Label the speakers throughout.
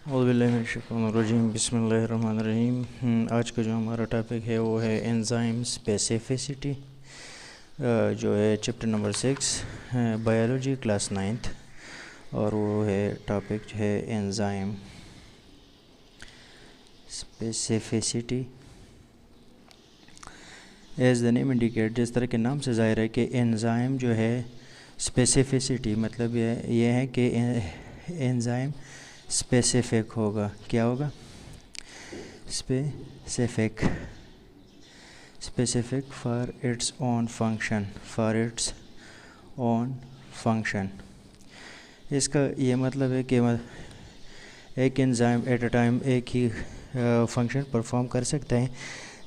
Speaker 1: औज़ुबिल्लाहिमिनश्शैतानिर्रजीम बिस्मिल्लाहिर्रहमानिर्रहीम। आज का जो हमारा टॉपिक है वो है एंजाइम स्पेसिफिसिटी, जो है chapter number 6 biology class 9th, और वो है टॉपिक है enzyme specificity. As the name indicate, जिस तरह के नाम से ज़ाहिर है कि एंजाइम जो है स्पेसिफिसिटी मतलब ये है कि एंजाइम स्पेसिफिक होगा। क्या होगा? Specific for its own function, इसका ये मतलब है कि एक एंजाइम एट अ टाइम एक ही फंक्शन परफॉर्म कर सकते हैं।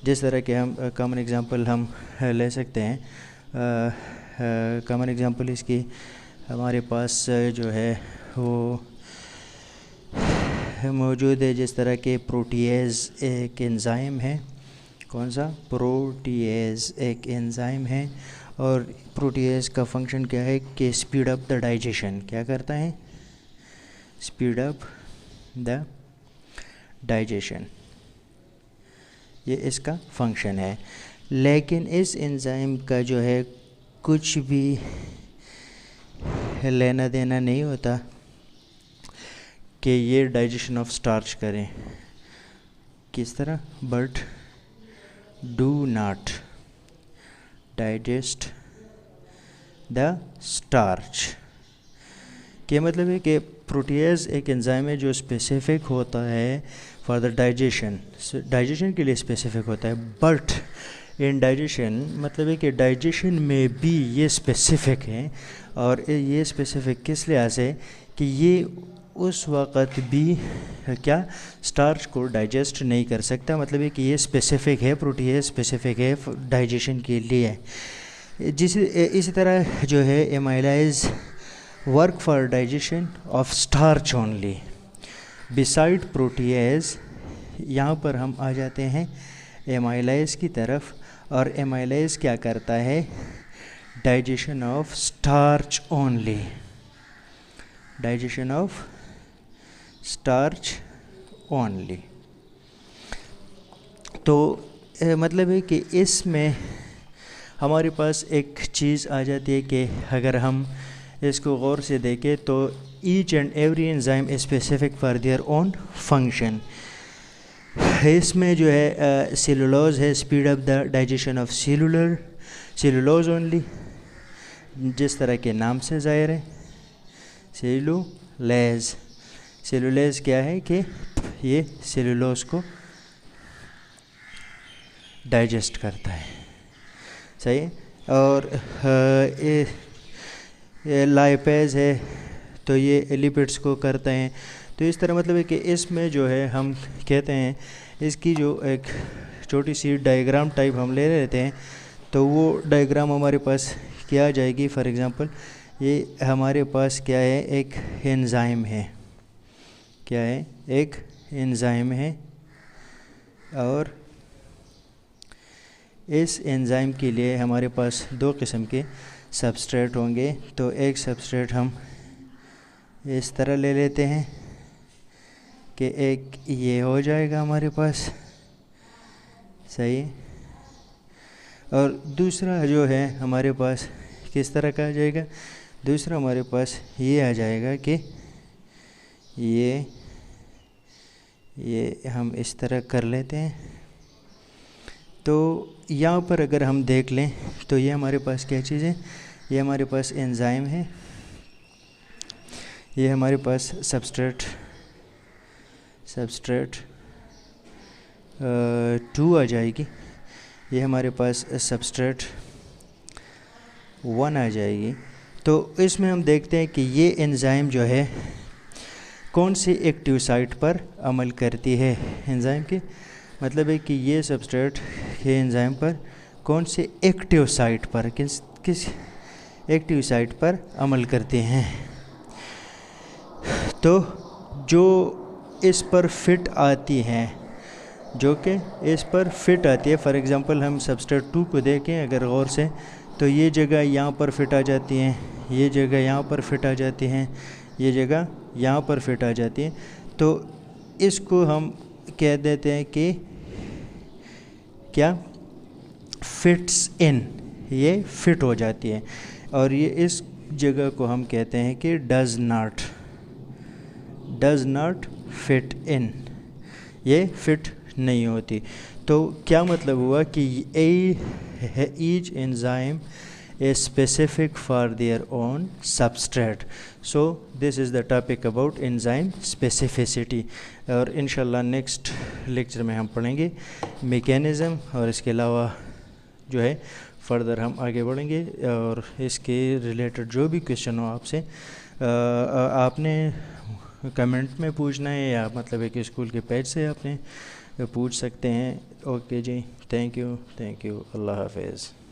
Speaker 1: जिस तरह के हम कॉमन एग्जांपल हम ले सकते हैं, कॉमन एग्जांपल इसकी हमारे पास जो है वो मौजूद है। जिस तरह के प्रोटीएज एक एंजाइम है। कौन सा? प्रोटीएज एक एंजाइम है, और प्रोटीएज का फंक्शन क्या है कि स्पीड अप द डाइजेशन। क्या करता है? स्पीड अप द डाइजेशन, ये इसका फंक्शन है। लेकिन इस एंजाइम का जो है कुछ भी लेना देना नहीं होता कि ये डाइजेशन ऑफ स्टार्च करें। किस तरह? But do not digest the starch. क्या मतलब है कि प्रोटीएज एक एंजाइम है जो स्पेसिफिक होता है फॉर द डाइजेशन के लिए स्पेसिफिक होता है। बट इन डाइजेशन मतलब है कि डाइजेशन में भी ये स्पेसिफिक है। और ये स्पेसिफिक किस लिहाज से कि ये उस वक़्त भी क्या स्टार्च को डाइजेस्ट नहीं कर सकता। मतलब है कि ये स्पेसिफिक है, प्रोटीएज स्पेसिफिक है डाइजेशन के लिए। इसी तरह जो है amylase work for digestion of starch only beside protease. यहाँ पर हम आ जाते हैं एमाइलाइज की तरफ, और एमाइलाइज क्या करता है? Digestion of starch only, digestion of starch only. तो मतलब है कि इसमें हमारे पास एक चीज़ आ जाती है कि अगर हम इसको गौर से देखें तो each and every enzyme is specific for their own function. इसमें जो है सेलुलोज है, speed up the digestion of cellulose only, जिस तरह के नाम से ज़ाहिर है सेलुलेज क्या है कि ये सेलुलोज को डाइजेस्ट करता है। सही है। और ये लाइपेज है तो ये लिपिड्स को करते हैं। तो इस तरह मतलब है कि इसमें जो है हम कहते हैं इसकी जो एक छोटी सी डायग्राम टाइप हम ले लेते हैं, तो वो डायग्राम हमारे पास क्या आ जाएगी। फॉर एग्जांपल ये हमारे पास क्या है? एक एंजाइम है। क्या है? एक एंजाइम है, और इस एंजाइम के लिए हमारे पास दो किस्म के सबस्ट्रेट होंगे। तो एक सबस्ट्रेट हम इस तरह ले लेते हैं कि एक ये हो जाएगा हमारे पास। सही। और दूसरा जो है हमारे पास किस तरह का आ जाएगा? दूसरा हमारे पास ये आ जाएगा कि ये हम इस तरह कर लेते हैं। तो यहाँ पर अगर हम देख लें तो ये हमारे पास क्या चीज़ है? ये हमारे पास एंजाइम है, ये हमारे पास सबस्ट्रेट 2 आ जाएगी, ये हमारे पास सबस्ट्रेट 1 आ जाएगी। तो इसमें हम देखते हैं कि ये एंजाइम जो है कौन सी एक्टिव साइट पर अमल करती है। एंजाइम की मतलब है कि ये सबस्ट्रेट ये एंजाइम पर कौन से एक्टिव साइट पर किस एक्टिव साइट पर अमल करते हैं। तो जो इस पर फिट आती हैं, जो कि इस पर फिट आती है। फॉर एग्जांपल हम सबस्ट्रेट 2 को देखें अगर गौर से, तो ये जगह यहाँ पर फिट आ जाती हैं, ये जगह यहाँ पर फिट आ जाती हैं, ये जगह यहाँ पर फिट आ जाती है। तो इसको हम कह देते हैं कि क्या, फिट्स इन, ये फिट हो जाती है। और ये इस जगह को हम कहते हैं कि डज़ नॉट फिट इन, ये फिट नहीं होती। तो क्या मतलब हुआ कि each enzyme is specific for their own substrate. So this is the topic about enzyme specificity, और इंशाल्लाह नेक्स्ट लेक्चर में हम पढ़ेंगे मैकेनिज़्म, और इसके अलावा जो है फर्दर हम आगे बढ़ेंगे। और इसके रिलेटेड जो भी क्वेश्चन हो आपसे आपने कमेंट में पूछना है, या मतलब एक स्कूल के पेज से आपने पूछ सकते हैं। ओके जी, थैंक यू, अल्लाह हाफिज़।